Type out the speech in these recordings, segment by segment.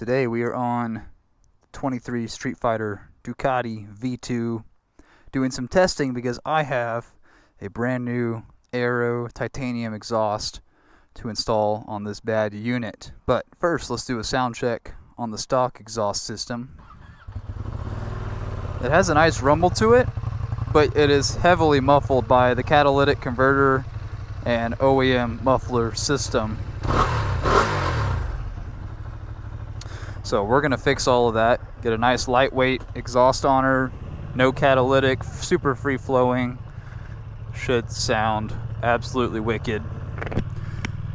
Today we are on 23 Streetfighter Ducati V2 doing some testing because I have a brand new Aero titanium exhaust to install on this bad unit. But first, let's do a sound check on the stock exhaust system. It has a nice rumble to it, but it is heavily muffled by the catalytic converter and OEM muffler system. So we're going to fix all of that, get a nice lightweight exhaust on her, no catalytic, super free flowing, should sound absolutely wicked.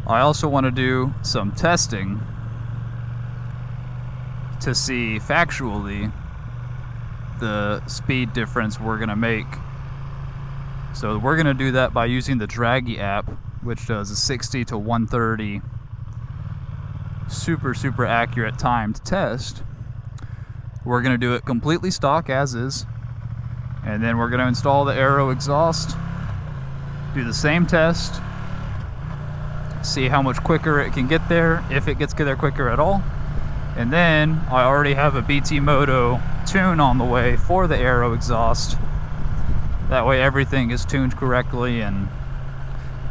I also want to do some testing to see factually the speed difference we're going to make. So we're going to do that by using the Draggy app, which does a 60 to 130 super accurate timed test. We're going to do it completely stock as is, and then we're going to install the Aero exhaust, do the same test, see how much quicker it can get there, if it gets there quicker at all. And then I already have a BT Moto tune on the way for the Aero exhaust. That way everything is tuned correctly, and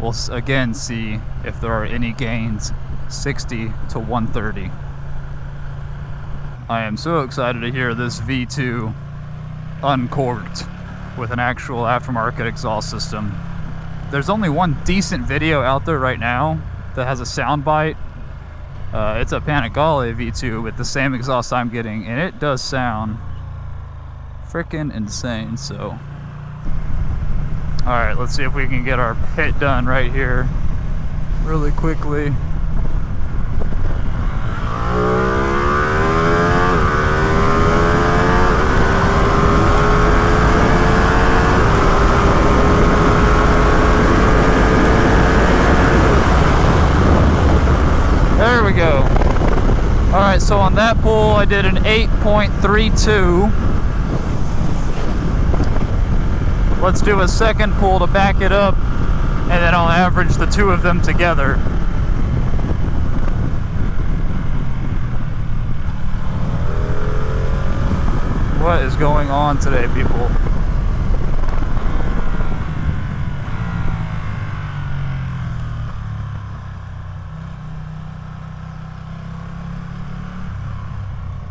we'll again see if there are any gains 60 to 130. I am so excited to hear this V2 uncorked with an actual aftermarket exhaust system. There's only one decent video out there right now that has a soundbite. It's a Panigale V2 with the same exhaust I'm getting, and it does sound freaking insane. So alright, let's see if we can get our pit done right here really quickly. There we go. Alright, so on that pull I did an 8.32. Let's do a second pull to back it up, and then I'll average the two of them together. What is going on today, people?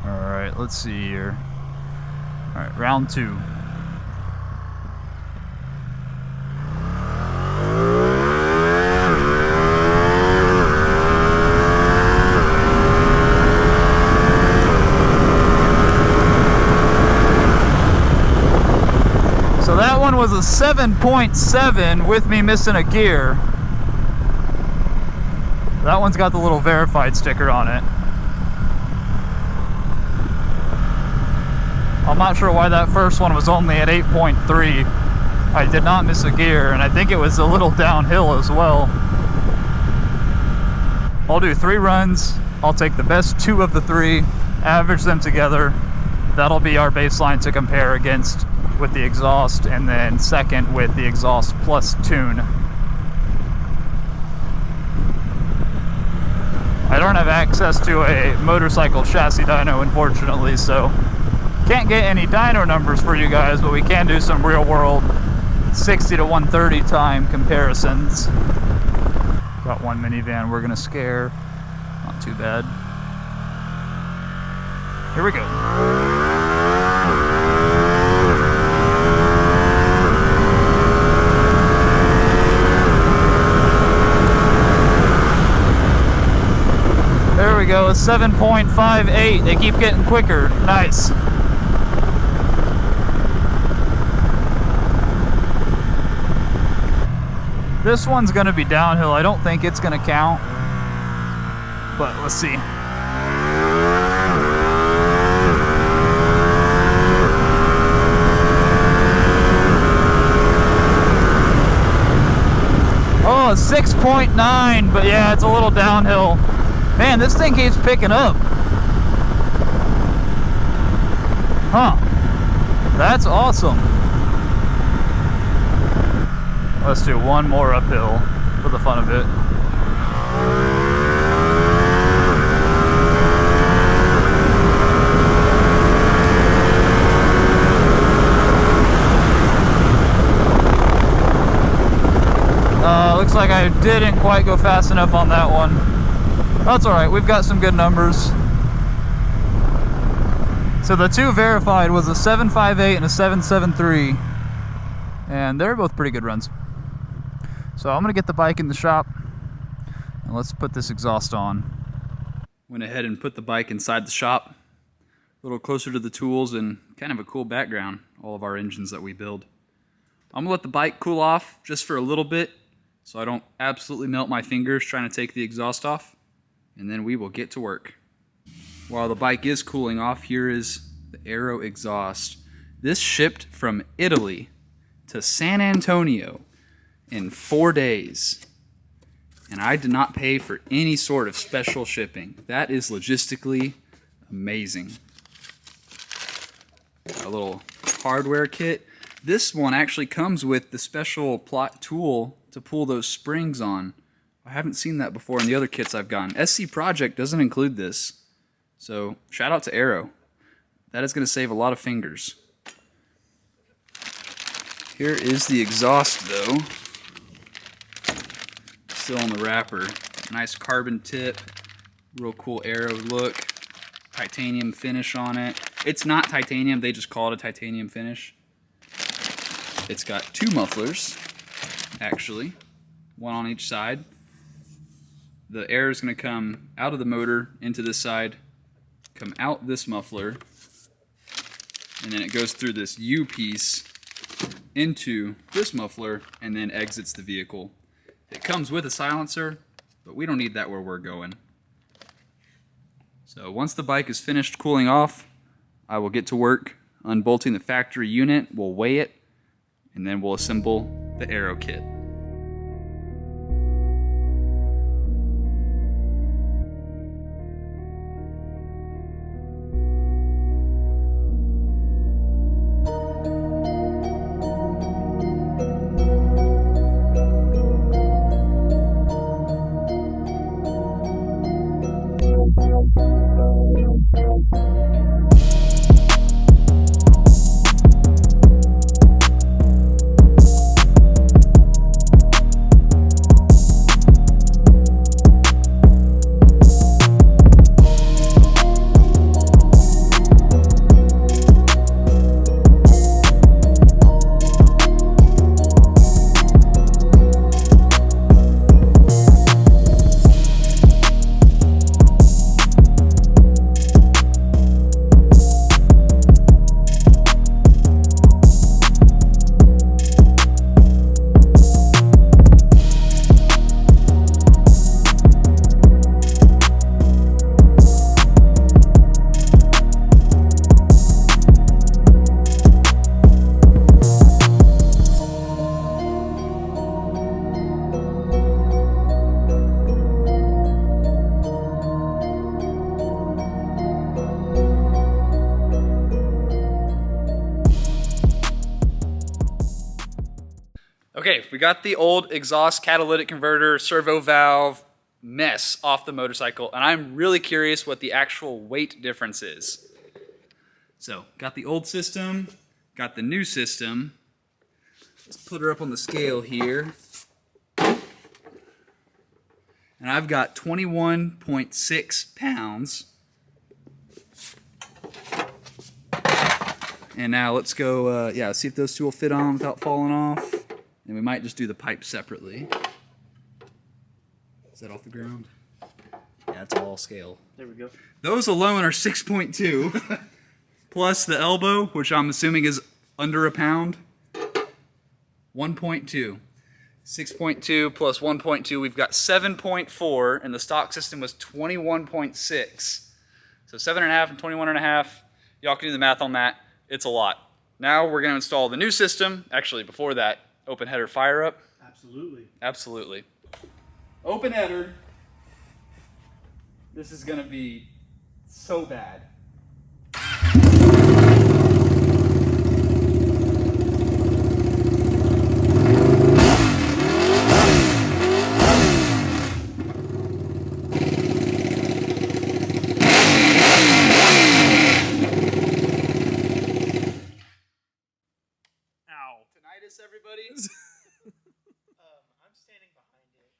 Alright, let's see here. Alright, round two. So that one was a 7.7 with me missing a gear. That one's got the little verified sticker on it. I'm not sure why that first one was only at 8.3. I did not miss a gear, and I think it was a little downhill as well. I'll do 3 runs. I'll take the best 2 of the 3, average them together. That'll be our baseline to compare against with the exhaust, and then second with the exhaust plus tune. I don't have access to a motorcycle chassis dyno, unfortunately, so can't get any dyno numbers for you guys, but we can do some real world 60 to 130 time comparisons. Got one minivan we're gonna scare. Not too bad. Here we go. There we go, a 7.58. They keep getting quicker. Nice. This one's going to be downhill. I don't think it's going to count, but let's see. Oh, a 6.9, but yeah, it's a little downhill. Man, this thing keeps picking up. Huh. That's awesome. Let's do one more uphill for the fun of it. I didn't quite go fast enough on that one. That's alright, we've got some good numbers. So the two verified was a 758 and a 773. And they're both pretty good runs. So I'm gonna get the bike in the shop and let's put this exhaust on. Went ahead and put the bike inside the shop, a little closer to the tools and kind of a cool background, all of our engines that we build. I'm gonna let the bike cool off just for a little bit so I don't absolutely melt my fingers trying to take the exhaust off, and then we will get to work. While the bike is cooling off, here is the Aero exhaust. This shipped from Italy to San Antonio in 4 days. And I did not pay for any sort of special shipping. That is logistically amazing. A little hardware kit. This one actually comes with the special plot tool to pull those springs on. I haven't seen that before in the other kits I've gotten. SC Project doesn't include this. So shout out to Aero. That is going to save a lot of fingers. Here is the exhaust though. Still on the wrapper. Nice carbon tip. Real cool Aero look. Titanium finish on it. It's not titanium, they just call it a titanium finish. It's got two mufflers, actually. One on each side. The air is going to come out of the motor into this side, come out this muffler, and then it goes through this U piece into this muffler and then exits the vehicle. It comes with a silencer, but we don't need that where we're going. So once the bike is finished cooling off, I will get to work unbolting the factory unit, we'll weigh it, and then we'll assemble the Aero kit. Okay, we got the old exhaust catalytic converter servo valve mess off the motorcycle, and I'm really curious what the actual weight difference is. So, got the old system, got the new system. Let's put her up on the scale here. And I've got 21.6 pounds. And now let's go, let's see if those two will fit on without falling off. And we might just do the pipe separately. Is that off the ground? Yeah, it's all scale. There we go. Those alone are 6.2. Plus the elbow, which I'm assuming is under a pound. 1.2. 6.2 plus 1.2, we've got 7.4, and the stock system was 21.6. So 7.5 and 21.5. Y'all can do the math on that. It's a lot. Now we're going to install the new system. Actually, before that, open header fire up. Absolutely. Absolutely. Open header. This is going to be so bad. Ow. Tinnitus, everybody? I'm standing behind it.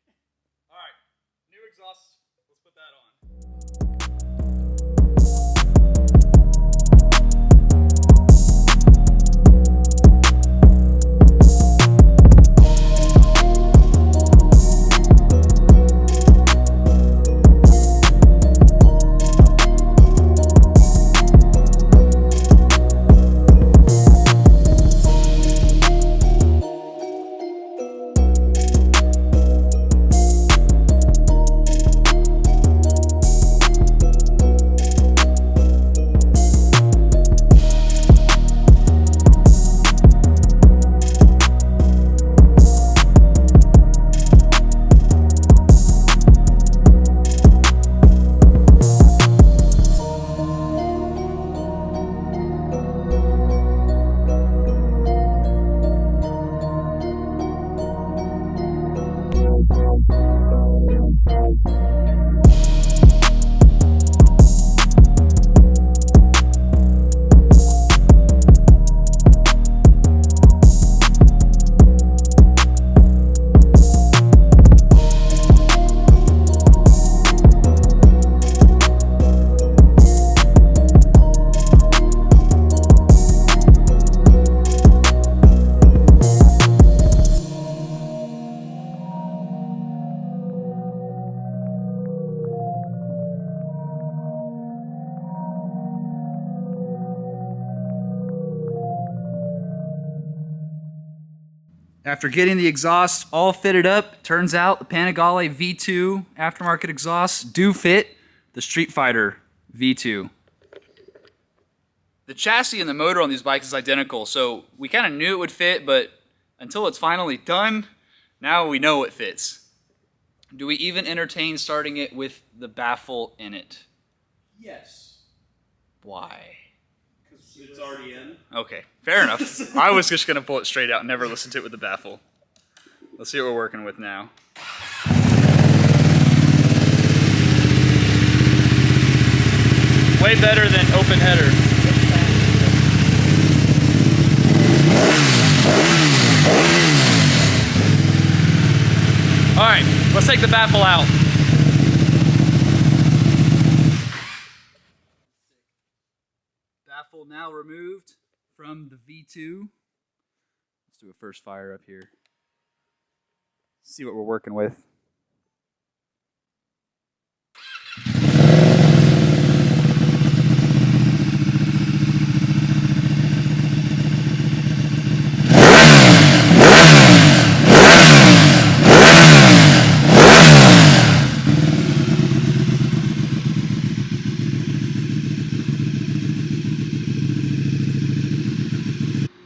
After getting the exhaust all fitted up, turns out the Panigale V2 aftermarket exhausts do fit the Streetfighter V2. The chassis and the motor on these bikes is identical, so we kind of knew it would fit, but until it's finally done, now we know it fits. Do we even entertain starting it with the baffle in it? Yes. Why? Because it's already in. Okay, fair enough. I was just going to pull it straight out and never listen to it with the baffle. Let's see what we're working with now. Way better than open header. All right, let's take the baffle out. Baffle now removed from the V2. Let's do a first fire up here. See what we're working with.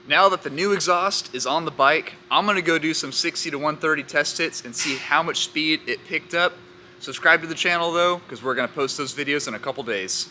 Now that the new exhaust is on the bike, I'm gonna go do some 60 to 130 test hits and see how much speed it picked up. Subscribe to the channel though, because we're gonna post those videos in a couple days.